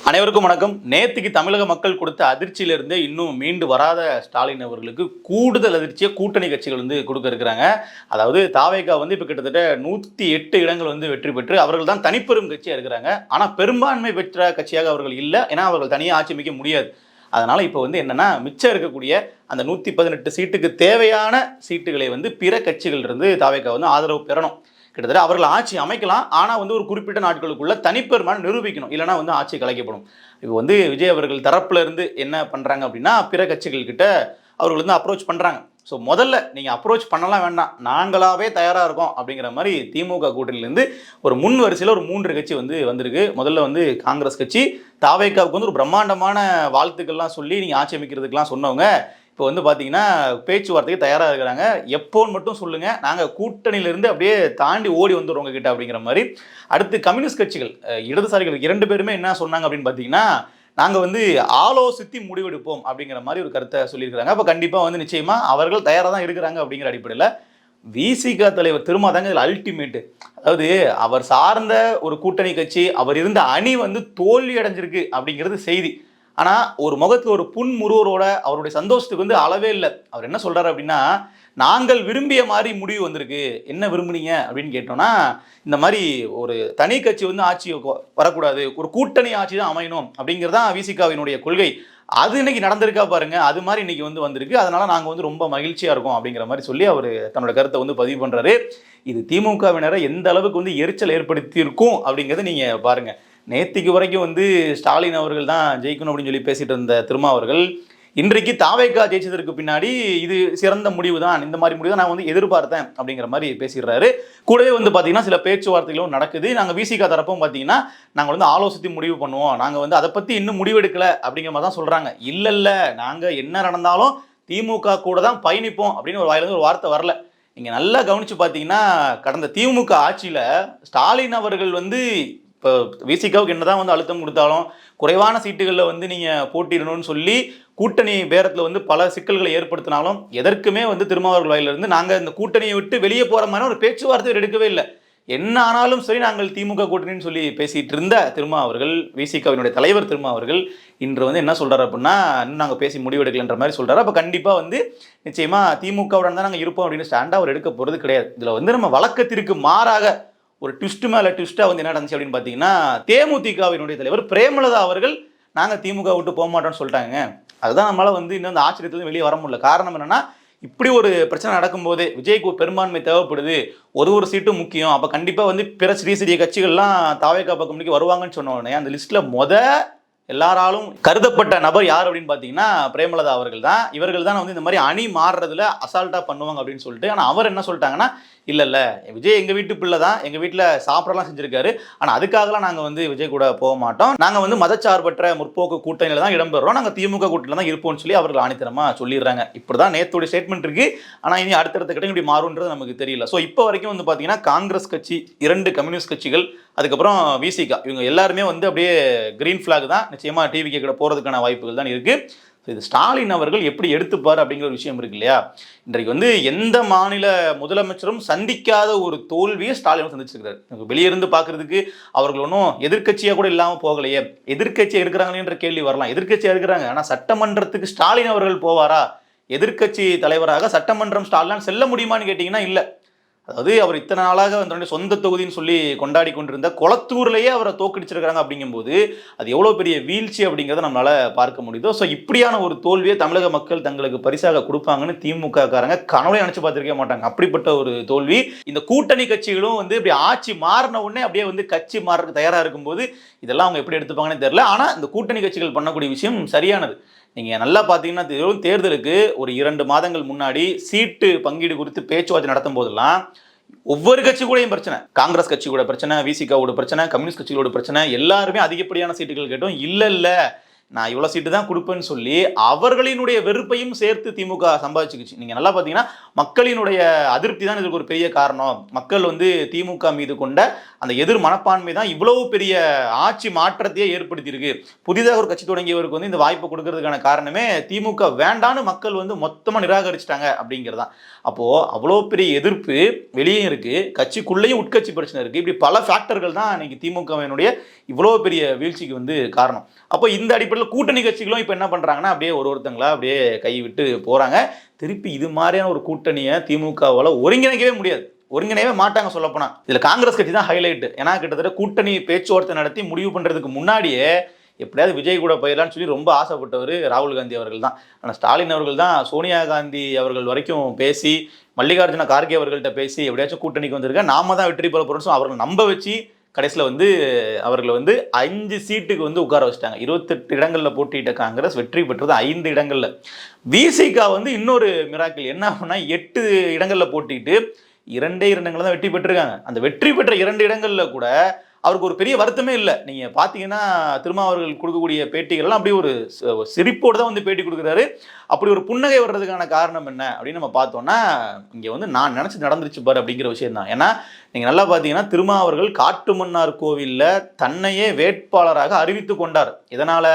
அனைவருக்கும் வணக்கம். நேத்துக்கு தமிழக மக்கள் கொடுத்த அதிர்ச்சியிலிருந்து இன்னும் மீண்டு வராத ஸ்டாலின் அவர்களுக்கு கூடுதல் அதிர்ச்சியை கூட்டணி கட்சிகள் கொடுக்க இருக்கிறாங்க. அதாவது தாவேகா இப்போ கிட்டத்தட்ட 108 இடங்கள் வெற்றி பெற்று அவர்கள் தான் தனிப்பெரும் கட்சியாக இருக்கிறாங்க. ஆனால் பெரும்பான்மை பெற்ற கட்சியாக அவர்கள் இல்லை. ஏன்னா அவர்கள் தனியாக ஆட்சி அமைக்க முடியாது. அதனால இப்போ என்னன்னா மிச்சம் இருக்கக்கூடிய அந்த 118 சீட்டுக்கு தேவையான சீட்டுகளை பிற கட்சிகள் இருந்து தாவேகா ஆதரவு பெறணும். கிட்டத்தட்ட அவர்கள் ஆட்சி அமைக்கலாம். ஆனால் ஒரு குறிப்பிட்ட நாட்களுக்குள்ள தனிப்பெரும்பான்மை நிரூபிக்கணும். இல்லைனா ஆட்சி கலைக்கப்படும். இப்போ விஜய் அவர்கள் தரப்புல இருந்து என்ன பண்றாங்க அப்படின்னா, பிற கட்சிகள் கிட்ட அவர்கள் அப்ரோச் பண்றாங்க. ஸோ முதல்ல நீங்கள் அப்ரோச் பண்ணலாம் வேண்டாம், நாங்களாவே தயாராக இருக்கோம் அப்படிங்கிற மாதிரி திமுக கூட்டணியிலேருந்து ஒரு முன் வரிசையில் ஒரு 3 கட்சி வந்திருக்கு. முதல்ல காங்கிரஸ் கட்சி தாவேகாவுக்கு ஒரு பிரம்மாண்டமான வாழ்த்துக்கள்லாம் சொல்லி நீங்கள் ஆட்சி அமைக்கிறதுக்கெலாம் சொன்னவங்க இப்போ பார்த்தீங்கன்னா பேச்சுவார்த்தைக்கு தயாராக இருக்கிறாங்க. எப்போன்னு மட்டும் சொல்லுங்கள், நாங்கள் கூட்டணியிலேருந்து அப்படியே தாண்டி ஓடி வந்துடுறோம் உங்ககிட்ட அப்படிங்கிற மாதிரி. அடுத்து கம்யூனிஸ்ட் கட்சிகள், இடதுசாரிகள் 2 பேருமே என்ன சொன்னாங்க அப்படின்னு பார்த்தீங்கன்னா, நாங்கள் ஆலோசித்து முடிவெடுப்போம் அப்படிங்கிற மாதிரி ஒரு கருத்தை சொல்லியிருக்கிறாங்க. அப்போ கண்டிப்பாக நிச்சயமாக அவர்கள் தயாராக தான் இருக்கிறாங்க அப்படிங்கிற அடிப்படையில் விசிக தலைவர் திரும்ப தாங்க இதில் அல்டிமேட்டு. அதாவது அவர் சார்ந்த ஒரு கூட்டணி கட்சி, அவர் இருந்த அணி தோல்வி அடைஞ்சிருக்கு அப்படிங்கிறது செய்தி. ஆனால் ஒரு முகத்தில் ஒரு புன்முறுவரோட அவருடைய சந்தோஷத்துக்கு அளவே இல்லை. அவர் என்ன சொல்கிறார் அப்படின்னா, நாங்கள் விரும்பிய மாதிரி முடிவு வந்திருக்கு. என்ன விரும்புனீங்க அப்படின்னு கேட்டோம்னா, இந்த மாதிரி ஒரு தனி கட்சி ஆட்சி வரக்கூடாது, ஒரு கூட்டணி ஆட்சி தான் அமையணும் அப்படிங்கிறது தான் விசிகாவினுடைய கொள்கை. அது இன்னைக்கு நடந்திருக்கா பாருங்க, அது மாதிரி இன்னைக்கு வந்திருக்கு. அதனால நாங்கள் ரொம்ப மகிழ்ச்சியாக இருக்கோம் அப்படிங்கிற மாதிரி சொல்லி அவர் தன்னோட கருத்தை பதிவு பண்ணுறாரு. இது திமுகவினரை எந்த அளவுக்கு எரிச்சல் ஏற்படுத்தி இருக்கும் அப்படிங்கிறத நீங்கள் பாருங்கள். நேத்திக்கு வரைக்கும் ஸ்டாலின் அவர்கள் தான் ஜெயிக்கணும் அப்படின்னு சொல்லி பேசிட்டு இருந்த திருமாவர்கள் இன்றைக்கு தாவேகா ஜெயிச்சதற்கு பின்னாடி இது சிறந்த முடிவு தான், இந்த மாதிரி முடிவு தான் நான் எதிர்பார்த்தேன் அப்படிங்கிற மாதிரி பேசிடுறாரு. கூடவே பார்த்தீங்கன்னா சில பேச்சுவார்த்தைகளும் நடக்குது. நாங்கள் விசிகா தரப்பும் பார்த்தீங்கன்னா நாங்கள் ஆலோசித்து முடிவு பண்ணுவோம், நாங்கள் அதை பற்றி இன்னும் முடிவெடுக்கலை அப்படிங்கிற மாதிரி தான் சொல்கிறாங்க. இல்லை நாங்கள் என்ன நடந்தாலும் திமுக கூட தான் பயணிப்போம் அப்படின்னு ஒரு வாயிலிருந்து ஒரு வார்த்தை வரல. நீங்கள் நல்லா கவனித்து பார்த்தீங்கன்னா, கடந்த திமுக ஆட்சியில் ஸ்டாலின் அவர்கள் இப்போ விசிகாவுக்கு என்ன தான் அழுத்தம் கொடுத்தாலும் குறைவான சீட்டுகளில் நீங்கள் போட்டிடணும்னு சொல்லி கூட்டணி பேரத்தில் பல சிக்கல்களை ஏற்படுத்தினாலும் எதற்குமே திருமாவர்கள் வாயிலிருந்து நாங்கள் இந்த கூட்டணியை விட்டு வெளியே போகிற மாதிரி ஒரு பேச்சுவார்த்தை எடுக்கவே இல்லை. என்ன ஆனாலும் சரி நாங்கள் திமுக கூட்டணின்னு சொல்லி பேசிகிட்டு இருந்த திருமாவர்கள், விசிகாவினுடைய தலைவர் திருமாவர்கள் இன்று என்ன சொல்கிறார் அப்படின்னா, இன்னும் நாங்கள் பேசி முடிவெடுக்கலன்ற மாதிரி சொல்கிறார். அப்போ கண்டிப்பாக நிச்சயமாக திமுகவுடன் தான் நாங்கள் இருப்போம் அப்படின்னு ஸ்டாண்டாக அவர் எடுக்க போகிறது கிடையாது. இதில் நம்ம வழக்கத்திற்கு மாறாக ஒரு ட்விஸ்ட் மேலே ட்விஸ்ட்டாக என்ன நடந்துச்சு அப்படின்னு பார்த்தீங்கன்னா, தேமுதிகவினுடைய தலைவர் பிரேமலதா அவர்கள் நாங்கள் திமுக விட்டு போக மாட்டோம்னு சொல்லிட்டாங்க. அதுதான் நம்மளால் இன்னும் அந்த ஆச்சரியத்துலேருந்து வெளியே வர முடியல. காரணம் என்னென்னா, இப்படி ஒரு பிரச்சனை நடக்கும்போது விஜய்க்கு பெரும்பான்மை தேவைப்படுது, ஒரு சீட்டும் முக்கியம். அப்போ கண்டிப்பாக பிற சிறிய கட்சிகள்லாம் தாவேகா பக்கம் வருவாங்கன்னு சொன்ன உடனே அந்த லிஸ்ட்டில் எல்லாராலும் கருதப்பட்ட நபர் யார் அப்படின்னு பார்த்தீங்கன்னா பிரேமலதா அவர்கள் தான். இவர்கள் தான் இந்த மாதிரி அணி மாறுறதுல அசால்ட்டாக பண்ணுவாங்க அப்படின்னு சொல்லிட்டு. ஆனால் அவர் என்ன சொல்லிட்டாங்கன்னா, இல்லை விஜய் எங்கள் வீட்டு பிள்ளை தான், எங்கள் வீட்டில் சாப்பிடலாம் செஞ்சுருக்காரு, ஆனால் அதுக்காகலாம் நாங்கள் விஜய் கூட போக மாட்டோம், நாங்கள் மதச்சார்பற்ற முற்போக்கு கூட்டணியில் தான் இடம்பெறோம், நாங்கள் திமுக கூட்டணியில் தான் இருப்போம்னு சொல்லி அவர்கள் ஆணித்தரமாக சொல்லிடுறாங்க. இப்படி தான் நேற்றுடைய ஸ்டேட்மெண்ட் இருக்குது. ஆனால் இனி அடுத்தடுத்த கட்டம் இப்படி மாறுன்றது நமக்கு தெரியல. ஸோ இப்போ வரைக்கும் பார்த்தீங்கன்னா காங்கிரஸ் கட்சி, 2 கம்யூனிஸ்ட் கட்சிகள், அதுக்கப்புறம் விசிகா, இவங்க எல்லாருமே அப்படியே கிரீன் ஃபிளாக் தான். நிச்சயமாக டிவிக்கு கூட போகிறதுக்கான வாய்ப்புகள் தான் இருக்குது. இது ஸ்டாலின் அவர்கள் எப்படி எடுத்துப்பார் அப்படிங்கிற ஒரு விஷயம் இருக்கு இல்லையா. இன்றைக்கு எந்த மாநில முதலமைச்சரும் சந்திக்காத ஒரு தோல்வியை ஸ்டாலின் சந்திச்சிருக்கிறார். வெளியிருந்து பார்க்கறதுக்கு அவர்கள் ஒன்றும் எதிர்கட்சியாக கூட இல்லாமல் போகலையே. எதிர்கட்சியாக இருக்கிறாங்களேன்ற கேள்வி வரலாம். எதிர்கட்சியாக இருக்கிறாங்க, ஆனால் சட்டமன்றத்துக்கு ஸ்டாலின் அவர்கள் போவாரா? எதிர்கட்சி தலைவராக சட்டமன்றம் ஸ்டாலின் செல்ல முடியுமான்னு கேட்டிங்கன்னா இல்லை. அதாவது அவர் இத்தனை நாளாக தன்னுடைய சொந்த தொகுதின்னு சொல்லி கொண்டாடி கொண்டிருந்த கொளத்தூர்லேயே அவரை தோக்கடிச்சிருக்கிறாங்க. அப்படிங்கும்போது அது எவ்வளோ பெரிய வீழ்ச்சி அப்படிங்கிறத நம்மளால் பார்க்க முடியுதோ. ஸோ இப்படியான ஒரு தோல்வியை தமிழக மக்கள் தங்களுக்கு பரிசாக கொடுப்பாங்கன்னு திமுக காரங்க கனவுல நினச்சி பார்த்துருக்க மாட்டாங்க. அப்படிப்பட்ட ஒரு தோல்வி. இந்த கூட்டணி கட்சிகளும் இப்படி ஆட்சி மாறின உடனே அப்படியே கட்சி மாறுறதுக்கு தயாராக இருக்கும்போது இதெல்லாம் அவங்க எப்படி எடுத்துப்பாங்கன்னு தெரியல. ஆனால் இந்த கூட்டணி கட்சிகள் பண்ணக்கூடிய விஷயம் சரியானது. நீங்கள் நல்லா பார்த்தீங்கன்னா தேர்தலுக்கு ஒரு 2 மாதங்கள் முன்னாடி சீட்டு பங்கீடு குறித்து பேச்சுவார்த்தை நடத்தும் போதெல்லாம் ஒவ்வொரு கட்சி கூடயும் பிரச்சனை. காங்கிரஸ் கட்சி கூட பிரச்சனை, விசிகாவோட பிரச்சனை, கம்யூனிஸ்ட் கட்சிகளோட பிரச்சனை. எல்லாருமே அதிகப்படியான சீட்டுகள் கேட்டோம். இல்லை நான் இவ்வளோ சீட்டு தான் கொடுப்பேன்னு சொல்லி அவர்களினுடைய வெறுப்பையும் சேர்த்து திமுக சம்பாதிச்சுக்கிச்சு. நீங்கள் நல்லா பார்த்தீங்கன்னா மக்களினுடைய அதிருப்தி தான் இதுக்கு ஒரு பெரிய காரணம். மக்கள் வந்து திமுக மீது கொண்ட அந்த எதிர் மனப்பான்மை தான் இவ்வளவு பெரிய ஆட்சி மாற்றத்தையே ஏற்படுத்தியிருக்கு. புதிதாக ஒரு கட்சி தொடங்கியவருக்கு வந்து இந்த வாய்ப்பு கொடுக்கறதுக்கான காரணமே திமுக வேண்டான்னு மக்கள் வந்து மொத்தமாக நிராகரிச்சிட்டாங்க அப்படிங்கிறதான். அப்போது அவ்வளோ பெரிய எதிர்ப்பு வெளியே இருக்குது, கட்சிக்குள்ளேயும் உட்கட்சி பிரச்சனை இருக்குது. இப்படி பல ஃபேக்டர்கள் தான் இன்னைக்கு திமுகவினுடைய இவ்வளோ பெரிய வீழ்ச்சிக்கு வந்து காரணம். அப்போ இந்த அடிப்படையில் கூட்டணி கட்சிகளும் இப்போ என்ன பண்ணுறாங்கன்னா அப்படியே ஒருத்தங்களா அப்படியே கை விட்டு போகிறாங்க. திருப்பி இது மாதிரியான ஒரு கூட்டணியை திமுகவால் ஒருங்கிணைக்கவே முடியாது, ஒருங்கிணைவே மாட்டாங்க சொல்லப்போனால். இதில் காங்கிரஸ் கட்சி தான் ஹைலைட். ஏன்னா கிட்டத்தட்ட கூட்டணி பேச்சுவார்த்தை நடத்தி முடிவு பண்ணுறதுக்கு முன்னாடியே எப்படியாவது விஜய் கூட போயிடலான்னு சொல்லி ரொம்ப ஆசைப்பட்டவர் ராகுல் காந்தி அவர்கள் தான். ஆனால் ஸ்டாலின் அவர்கள் தான் சோனியா காந்தி அவர்கள் வரைக்கும் பேசி, மல்லிகார்ஜுன கார்கே அவர்கள்ட்ட பேசி எப்படியாச்சும் கூட்டணிக்கு வந்திருக்கேன், நாம தான் வெற்றி பெற போகிறோம் அவர்கள் நம்ப வச்சு கடைசியில் வந்து அவர்களை வந்து 5 சீட்டுக்கு வந்து உட்கார வச்சுட்டாங்க. 28 இடங்களில் போட்டியிட்ட காங்கிரஸ் வெற்றி பெற்றது 5 இடங்களில். விசிகா வந்து இன்னொரு மிராக்கிள் என்ன ஆகுனா 8 இடங்களில் போட்டிட்டு 2 இடங்களில் தான் வெற்றி பெற்றிருக்காங்க. அந்த வெற்றி பெற்ற 2 இடங்களில் கூட அவருக்கு ஒரு பெரிய வருத்தமே இல்லை. நீங்கள் பார்த்தீங்கன்னா திருமாவர்கள் கொடுக்கக்கூடிய பேட்டிகள்லாம் அப்படியே ஒரு சிரிப்போடு தான் வந்து பேட்டி கொடுக்குறாரு. அப்படி ஒரு புன்னகை வர்றதுக்கான காரணம் என்ன அப்படின்னு நம்ம பார்த்தோம்னா, இங்கே வந்து நான் நினச்சி நடந்துருச்சு பாரு அப்படிங்கிற விஷயம் தான். ஏன்னா நீங்கள் நல்லா பார்த்தீங்கன்னா திருமாவர்கள் காட்டுமன்னார் கோவிலில் தன்னையே வேட்பாளராக அறிவித்து கொண்டார். இதனால்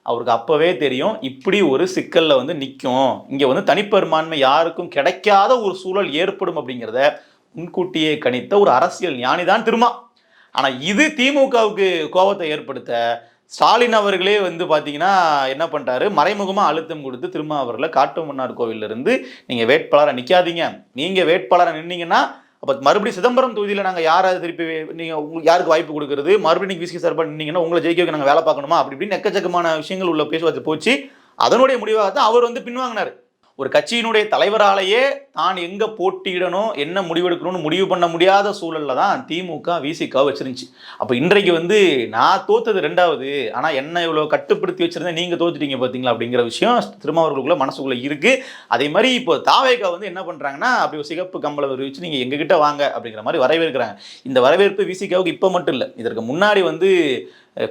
அவருக்கு அப்போவே தெரியும் இப்படி ஒரு சிக்கலில் வந்து நிற்கும், இங்கே வந்து தனிப்பெரும்பான்மை யாருக்கும் கிடைக்காத ஒரு சூழல் ஏற்படும் அப்படிங்கிறத முன்கூட்டியே கணித்த ஒரு அரசியல் ஞானிதான் திருமா. ஆனால் இது திமுகவுக்கு கோபத்தை ஏற்படுத்த ஸ்டாலின் அவர்களே வந்து பார்த்தீங்கன்னா என்ன பண்ணிட்டாரு, மறைமுகமாக அழுத்தம் கொடுத்து திருமாவர்களை காட்டுமன்னார் கோவிலிருந்து நீங்கள் வேட்பாளராக நிற்காதீங்க, நீங்கள் வேட்பாளராக நின்னீங்கன்னா அப்போ மறுபடியும் சிதம்பரம் தொகுதியில் நாங்கள் யாராவது திருப்பி நீங்கள் உங்களுக்கு யாருக்கு வாய்ப்பு கொடுக்குறது, மறுபடியும் நீங்கள் விசிகா சார்பாக நின்னீங்கன்னா உங்களை ஜெயிக்க வைக்க நாங்கள் வேலை பார்க்கணுமா அப்படி இப்படின்னு எக்கச்சக்கமான விஷயங்கள் உள்ள பேசுவார்த்தை போச்சு. அதனுடைய முடிவாக தான் அவர் வந்து பின்வாங்கினார். ஒரு கட்சியினுடைய தலைவராலேயே தான் எங்கே போட்டியிடணும் என்ன முடிவெடுக்கணும்னு முடிவு பண்ண முடியாத சூழலில் தான் திமுக விசிகா வச்சிருந்துச்சு. அப்போ இன்றைக்கு வந்து நான் தோத்தது 2வது, ஆனால் என்ன இவ்வளோ கட்டுப்படுத்தி வச்சிருந்தேன் நீங்கள் தோத்துட்டீங்க பார்த்தீங்களா அப்படிங்கிற விஷயம் திருமாவர்களுக்குள்ள மனசுக்குள்ளே இருக்குது. அதே மாதிரி இப்போ தாவேகா வந்து என்ன பண்ணுறாங்கன்னா அப்படி ஒரு சிகப்பு கம்பளம் விரிவிச்சு நீங்கள் எங்ககிட்ட வாங்க அப்படிங்கிற மாதிரி வரவேற்கிறாங்க. இந்த வரவேற்பு விசிகாவுக்கு இப்போ மட்டும் இல்லை, இதற்கு முன்னாடி வந்து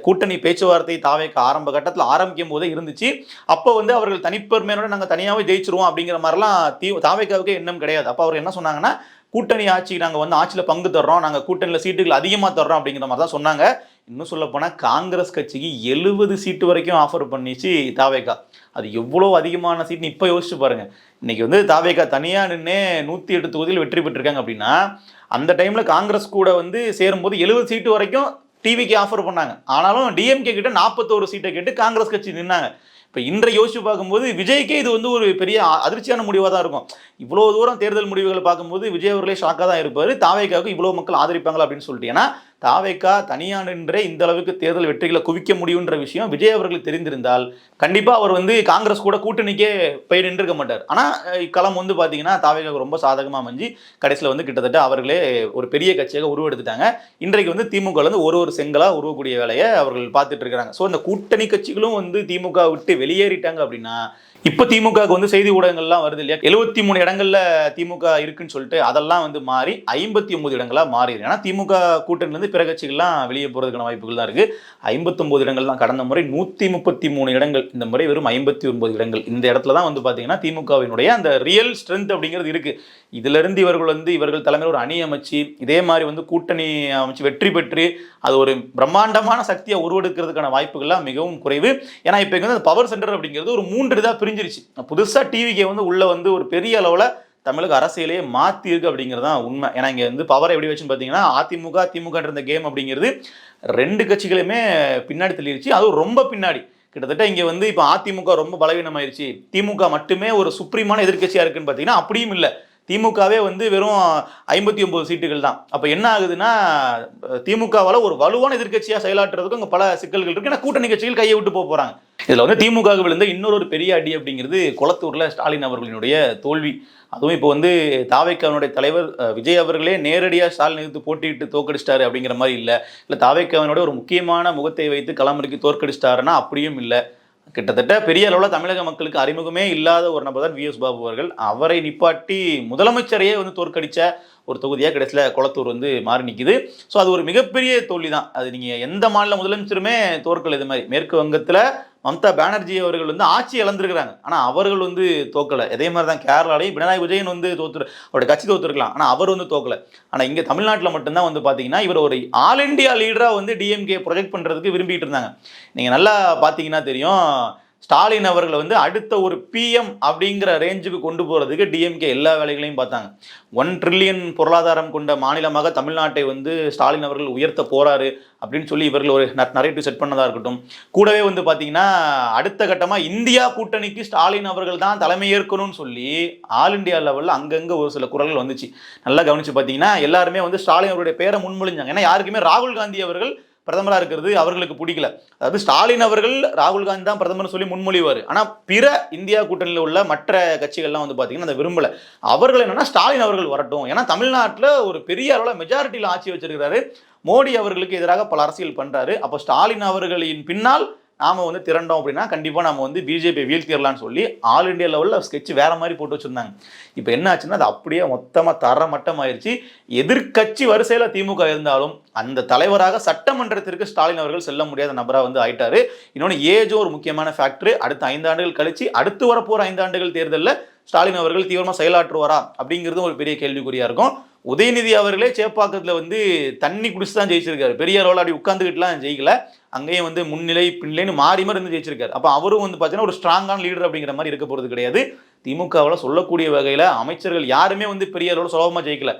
கூட்டணி பேச்சுவார்த்தை தாவேகா ஆரம்ப கட்டத்தில் ஆரம்பிக்கும் போதே இருந்துச்சு. அப்போ வந்து அவர்கள் தனிப்பெருமையோட நாங்கள் தனியாகவே ஜெயிச்சிருவோம் அப்படிங்கிற மாதிரிலாம் தாவேகாவுக்கே எண்ணம் கிடையாது. அப்போ அவர் என்ன சொன்னாங்கன்னா கூட்டணி ஆட்சிக்கு நாங்கள் வந்து ஆட்சியில் பங்கு தர்றோம், நாங்கள் கூட்டணியில் சீட்டுகள் அதிகமாக தர்றோம் அப்படிங்கிற மாதிரி தான் சொன்னாங்க. இன்னும் சொல்ல போனால் காங்கிரஸ் கட்சிக்கு 70 சீட்டு வரைக்கும் ஆஃபர் பண்ணிச்சு தாவேகா. அது எவ்வளோ அதிகமான சீட்னு இப்போ யோசிச்சு பாருங்க. இன்னைக்கு வந்து தாவேகா தனியாக நின்று 108 தொகுதியில் வெற்றி பெற்றிருக்காங்க அப்படின்னா அந்த டைமில் காங்கிரஸ் கூட வந்து சேரும்போது 70 சீட்டு வரைக்கும் டிவிக்கு ஆஃபர் பண்ணாங்க. ஆனாலும் டிஎம்கே கிட்ட 41 சீட்டை கேட்டு காங்கிரஸ் கட்சி நின்னாங்க. இப்போ இன்றை யோசிச்சு பார்க்கும்போது விஜய்க்கே இது வந்து ஒரு பெரிய அதிர்ச்சியான முடிவாக தான் இருக்கும். இவ்வளோ தூரம் தேர்தல் முடிவுகளை பார்க்கும்போது விஜய் அவர்களே ஷாக்காக தான் இருப்பார், தாவேகாவுக்கு இவ்வளோ மக்கள் ஆதரிப்பாங்களா அப்படின்னு சொல்லிட்டு. ஏன்னா தாவேகா தனியாக நின்றே இந்த அளவுக்கு தேர்தல் வெற்றிகளை குவிக்க முடியுன்ற விஷயம் விஜய் அவர்களுக்கு தெரிந்திருந்தால் கண்டிப்பாக அவர் வந்து காங்கிரஸ் கூட கூட்டணிக்கே போய் நின்றுக்க மாட்டார். ஆனால் களம் வந்து பார்த்தீங்கன்னா தாவேகாவுக்கு ரொம்ப சாதகமாக அமைஞ்சு கடைசியில் வந்து கிட்டத்தட்ட அவர்களே ஒரு பெரிய கட்சியாக உருவெடுத்துட்டாங்க. இன்றைக்கு வந்து திமுக வந்து ஒரு செங்கலாக உருவக்கூடிய வேலையை அவர்கள் பார்த்துட்டு இருக்கிறாங்க. ஸோ இந்த கூட்டணி கட்சிகளும் வந்து திமுக விட்டு வெளியேறிட்டாங்க அப்படின்னா இப்போ திமுகவுக்கு வந்து செய்தி ஊடகங்கள்லாம் வருது இல்லையா, 73 இடங்கள்ல திமுக இருக்குன்னு சொல்லிட்டு அதெல்லாம் வந்து மாறி 59 இடங்களா மாறிடு. ஏன்னா திமுக கூட்டணிலேருந்து பிற கட்சிகள்லாம் வெளியே போகிறதுக்கான வாய்ப்புகள் தான் இருக்குது. 59 இடங்கள் தான். கடந்த முறை 133 இடங்கள், இந்த முறை வெறும் 59 இடங்கள். இந்த இடத்துல தான் வந்து பார்த்தீங்கன்னா திமுகவினுடைய அந்த ரியல் ஸ்ட்ரென்த் அப்படிங்கிறது இருக்குது. இதிலிருந்து இவர்கள் வந்து இவர்கள் தலைமையில் ஒரு அணி அமைச்சு இதே மாதிரி வந்து கூட்டணி அமைச்சு வெற்றி பெற்று அது ஒரு பிரம்மாண்டமான சக்தியை உருவெடுக்கிறதுக்கான வாய்ப்புகள்லாம் மிகவும் குறைவு. ஏன்னா இப்போ வந்து பவர் சென்டர் அப்படிங்கிறது ஒரு 3 இதாக பிரிஞ்சிருச்சு. புதுசாக டிவிக்கே வந்து உள்ள வந்து ஒரு பெரிய அளவில் தமிழக அரசியலையே மாற்றி இருக்கு அப்படிங்கிறது தான் உண்மை. ஏன்னா இங்கே வந்து பவரை எப்படி வச்சுன்னு பார்த்தீங்கன்னா அதிமுக திமுகன்ற இந்த கேம் அப்படிங்கிறது 2 கட்சிகளுமே பின்னாடி தள்ளிடுச்சு. அதுவும் ரொம்ப பின்னாடி. கிட்டத்தட்ட இங்கே வந்து இப்போ அதிமுக ரொம்ப பலவீனமாயிருச்சு, திமுக மட்டுமே ஒரு சுப்ரீமான எதிர்கட்சியாக இருக்குன்னு பார்த்தீங்கன்னா அப்படியும் இல்லை. திமுகவே வந்து வெறும் 59 சீட்டுகள் தான். அப்போ என்ன ஆகுதுன்னா திமுகவால் ஒரு வலுவான எதிர்கட்சியாக செயலாற்றுறதுக்கும் அங்கே பல சிக்கல்கள் இருக்குது. ஏன்னா கூட்டணி கட்சிகள் கையை விட்டு போகிறாங்க. இதில் வந்து திமுக விழுந்த இன்னொரு பெரிய அடி அப்படிங்கிறது குளத்தூரில் ஸ்டாலின் அவர்களினுடைய தோல்வி. அதுவும் இப்போ வந்து தாவேக்காவினுடைய தலைவர் விஜய் அவர்களே நேரடியாக ஸ்டாலின் எதிர்த்து போட்டியிட்டு தோற்கடிச்சிட்டாரு அப்படிங்கிற மாதிரி இல்லை தாவேக்காவினுடைய ஒரு முக்கியமான முகத்தை வைத்து களமிறக்கி தோற்கடிச்சிட்டாருன்னா அப்படியும் இல்லை. கிட்டத்தட்ட பெரிய அளவில் தமிழக மக்களுக்கு அறிமுகமே இல்லாத ஒரு நபர் தான் விஎஸ் பாபு அவர்கள். அவரை நிப்பாட்டி முதலமைச்சரையே வந்து தோற்கடித்த ஒரு தொகுதியாக கடைசியில் குளத்தூர் வந்து மாறி நிற்குது. ஸோ அது ஒரு மிகப்பெரிய தோல்வி தான். அது நீங்கள் எந்த மாநில முதலமைச்சருமே தோற்கல. இது மாதிரி மேற்கு வங்கத்தில் மம்தா பானர்ஜி அவர்கள் வந்து ஆட்சி இழந்திருக்கிறாங்க. ஆனால் அவர்கள் வந்து தோக்கலை. அதே மாதிரி தான் கேரளாலையும் பினராயி விஜயன் வந்து அவருடைய கட்சி தோத்துருக்கலாம், ஆனால் அவர் வந்து தோக்கலை. ஆனால் இங்கே தமிழ்நாட்டில் மட்டும்தான் வந்து பார்த்தீங்கன்னா இவர் ஒரு ஆல் இண்டியா லீடராக வந்து டிஎம்கே ப்ரொஜெக்ட் பண்ணுறதுக்கு விரும்பிட்டு இருந்தாங்க. நீங்கள் நல்லா பார்த்தீங்கன்னா தெரியும், ஸ்டாலின் அவர்களை வந்து அடுத்த ஒரு பிஎம் அப்படிங்கிற ரேஞ்சுக்கு கொண்டு போகிறதுக்கு டிஎம்கே எல்லா வேலைகளையும் பார்த்தாங்க. 1 ட்ரில்லியன் பொருளாதாரம் கொண்ட மாநிலமாக தமிழ்நாட்டை வந்து ஸ்டாலின் அவர்கள் உயர்த்த போறாரு அப்படின்னு சொல்லி இவர்கள் ஒரு நரேட்டிவ் செட் பண்ணதாக இருக்கட்டும். கூடவே வந்து பார்த்தீங்கன்னா அடுத்த கட்டமாக இந்தியா கூட்டணிக்கு ஸ்டாலின் அவர்கள் தான் தலைமை ஏற்கணும்னு சொல்லி ஆல் இண்டியா லெவலில் அங்கங்கே ஒரு சில குரல்கள் வந்துச்சு. நல்லா கவனிச்சு பார்த்தீங்கன்னா எல்லாருமே வந்து ஸ்டாலின் அவருடைய பேரை முன்மொழிஞ்சாங்க. ஏன்னா யாருக்குமே ராகுல் காந்தி அவர்கள் பிரதமராக இருக்கிறது அவர்களுக்கு பிடிக்கல. அதாவது ஸ்டாலின் அவர்கள் ராகுல் காந்தி தான் பிரதமர் சொல்லி முன்மொழிவார். ஆனால் பிற இந்தியா கூட்டணியில் உள்ள மற்ற கட்சிகள்லாம் வந்து பார்த்தீங்கன்னா அதை விரும்பலை. அவர்கள் என்னன்னா ஸ்டாலின் அவர்கள் வரட்டும், ஏன்னா தமிழ்நாட்டில் ஒரு பெரிய அளவில் மெஜாரிட்டியில் ஆட்சி வச்சிருக்கிறாரு, மோடி அவர்களுக்கு எதிராக பல அரசியல் பண்ணுறாரு. அப்போ ஸ்டாலின் அவர்களின் பின்னால் நாம் வந்து திரண்டோம் அப்படின்னா கண்டிப்பாக நம்ம வந்து பிஜேபி வீழ்த்திடலான்னு சொல்லி ஆல் இண்டியா லெவலில் ஸ்கெட்ச் வேறு மாதிரி போட்டு வச்சுருந்தாங்க. இப்போ என்ன ஆச்சுன்னா அது அப்படியே மொத்தமாக தரமட்டம் ஆயிடுச்சு. எதிர்கட்சி வரிசையில் திமுக இருந்தாலும் அந்த தலைவராக சட்டமன்றத்திற்கு ஸ்டாலின் அவர்கள் செல்ல முடியாத நபராக வந்து ஆயிட்டாரு. இன்னொன்று ஏஜோ ஒரு முக்கியமான ஃபேக்டர். அடுத்த 5 ஆண்டுகள் கழிச்சு அடுத்து வரப்போகிற 5 ஆண்டுகள் தேர்தலில் ஸ்டாலின் அவர்கள் தீவிரமாக செயலாற்றுவாரா அப்படிங்கிறதும் ஒரு பெரிய கேள்விக்குறியாக இருக்கும். உதயநிதி அவர்களே சேப்பாக்கத்தில் வந்து தண்ணி குடிச்சு தான் ஜெயிச்சிருக்காரு. பெரிய அளவில் அப்படி உட்காந்துக்கிட்டுலாம் ஜெயிக்கல, அங்கேயும் வந்து முன்னிலை பின்னிலைன்னு மாறி மாறி இருந்து ஜெயிச்சிருக்காரு. அப்போ அவரும் வந்து பார்த்தீங்கன்னா ஒரு ஸ்ட்ராங்கான லீடர் அப்படிங்கிற மாதிரி இருக்க போகிறது கிடையாது. திமுகவில் சொல்லக்கூடிய வகையில் அமைச்சர்கள் யாருமே வந்து பெரிய அளவில் சுலபமாக ஜெயிக்கல.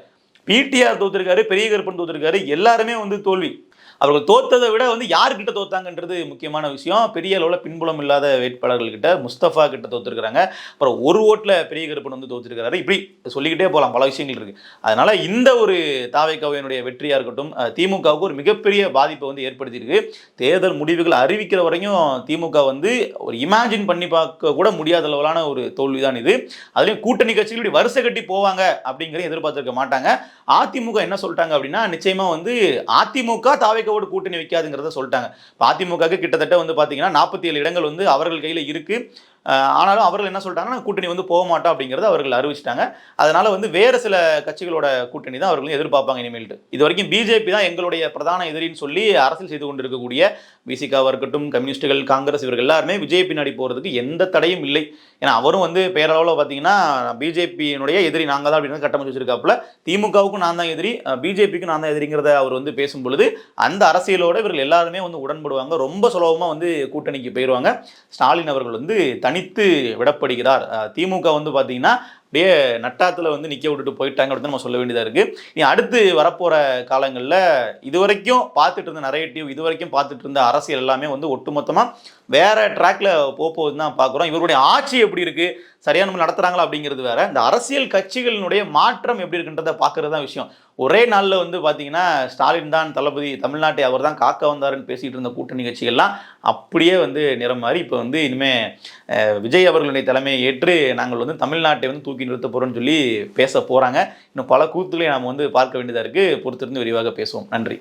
பிடிஆர் தோத்திருக்காரு, பெரிய கருப்பன் தோத்திருக்காரு, எல்லாருமே வந்து தோல்வி. அவர்கள் தோத்ததை விட வந்து யார்கிட்ட தோத்தாங்கன்றது முக்கியமான விஷயம். பெரிய அளவில் பின்புலம் இல்லாத வேட்பாளர்கள் கிட்ட முஸ்தபா கிட்ட தோத்துருக்காங்க. அப்புறம் ஒரு ஓட்டில் பெரிய கருப்பன் வந்து தோத்துருக்காரு. இப்படி சொல்லிக்கிட்டே போகலாம், பல விஷயங்கள் இருக்கு. அதனால இந்த ஒரு தாவேகாவினுடைய வெற்றியா இருக்கட்டும் திமுகவுக்கு ஒரு மிகப்பெரிய பாதிப்பை வந்து ஏற்படுத்தியிருக்கு. தேர்தல் முடிவுகள் அறிவிக்கிற வரையும் திமுக வந்து ஒரு இமேஜின் பண்ணி பார்க்க கூட முடியாத அளவிலான ஒரு தோல்விதான் இது. அதுலேயும் கூட்டணி கட்சிகள் இப்படி வரிசை கட்டி போவாங்க அப்படிங்கிறத எதிர்பார்த்திருக்க மாட்டாங்க. அதிமுக என்ன சொல்லிட்டாங்க அப்படின்னா நிச்சயமா வந்து அதிமுக தாவேகா கூட்டணி வைக்காதுங்கிறத சொல்லிட்டாங்க. அதிமுக கிட்டத்தட்ட வந்து பாத்தீங்கன்னா 47 இடங்கள் வந்து அவர்கள் கையில இருக்கு. ஆனாலும் அவர்கள் என்ன சொல்லிட்டாங்கன்னா கூட்டணி வந்து போக மாட்டோம் அப்படிங்கிறத அவர்கள் அறிவிச்சிட்டாங்க. அதனால வந்து வேறு சில கட்சிகளோட கூட்டணி தான் அவர்கள் எதிர்பார்ப்பாங்க இனிமேல்ட்டு. இது வரைக்கும் பிஜேபி தான் எங்களுடைய பிரதான எதிரின்னு சொல்லி அரசியல் செய்து கொண்டிருக்கக்கூடிய விசிகாவாக இருக்கட்டும், கம்யூனிஸ்டுகள், காங்கிரஸ், இவர்கள் எல்லாருமே விஜய் பின்னாடி போகிறதுக்கு எந்த தடையும் இல்லை. ஏன்னா அவரும் வந்து பேரளவில் பார்த்தீங்கன்னா பிஜேபியினுடைய எதிரி நாங்கள் தான் அப்படின்னு கட்டமைச்சு வச்சிருக்காப்புல. திமுகவுக்கும் நான் தான் எதிரி, பிஜேபிக்கும் நான் தான் எதிரிங்கிறத அவர் வந்து பேசும் பொழுது அந்த அரசியலோட இவர்கள் எல்லாருமே வந்து உடன்படுவாங்க. ரொம்ப சுலபமாக வந்து கூட்டணிக்கு போயிடுவாங்க. ஸ்டாலின் அவர்கள் வந்து தனித்து விடப்படுகிறார். திமுக வந்து பார்த்தீங்கன்னா அப்படியே நட்டாத்தில் வந்து நிற்க விட்டுட்டு போயிட்டாங்க அப்படின்னு நம்ம சொல்ல வேண்டியதாக இருக்குது. நீ அடுத்து வரப்போகிற காலங்களில் இதுவரைக்கும் பார்த்துட்டு இருந்த நரேட்டிவ், இதுவரைக்கும் பார்த்துட்டு இருந்த அரசியல் எல்லாமே வந்து ஒட்டுமொத்தமாக வேறு ட்ராக்ல போகுதுன்னு தான் பார்க்குறோம். இவருடைய ஆட்சி எப்படி இருக்குது, சரியான நடத்துகிறாங்களா அப்படிங்கிறது வேற. இந்த அரசியல் கட்சிகளினுடைய மாற்றம் எப்படி இருக்குன்றதை பார்க்குறது தான் விஷயம். ஒரே நாளில் வந்து பார்த்தீங்கன்னா ஸ்டாலின் தான் தளபதி, தமிழ்நாட்டை அவர் தான் காக்க வந்தாருன்னு பேசிகிட்டு இருந்த கூட்டணி கட்சிகள்லாம் அப்படியே வந்து நிறம் மாறி இப்போ வந்து இனிமேல் விஜய் அவர்களுடைய தலைமையை ஏற்று நாங்கள் வந்து தமிழ்நாட்டை வந்து தூக்கி நிறுத்த போகிறோம்னு சொல்லி பேச போகிறாங்க. இன்னும் பல கூத்துக்களை நாம் வந்து பார்க்க வேண்டியதாக இருக்குது. பொறுத்திருந்து விரிவாக பேசுவோம். நன்றி.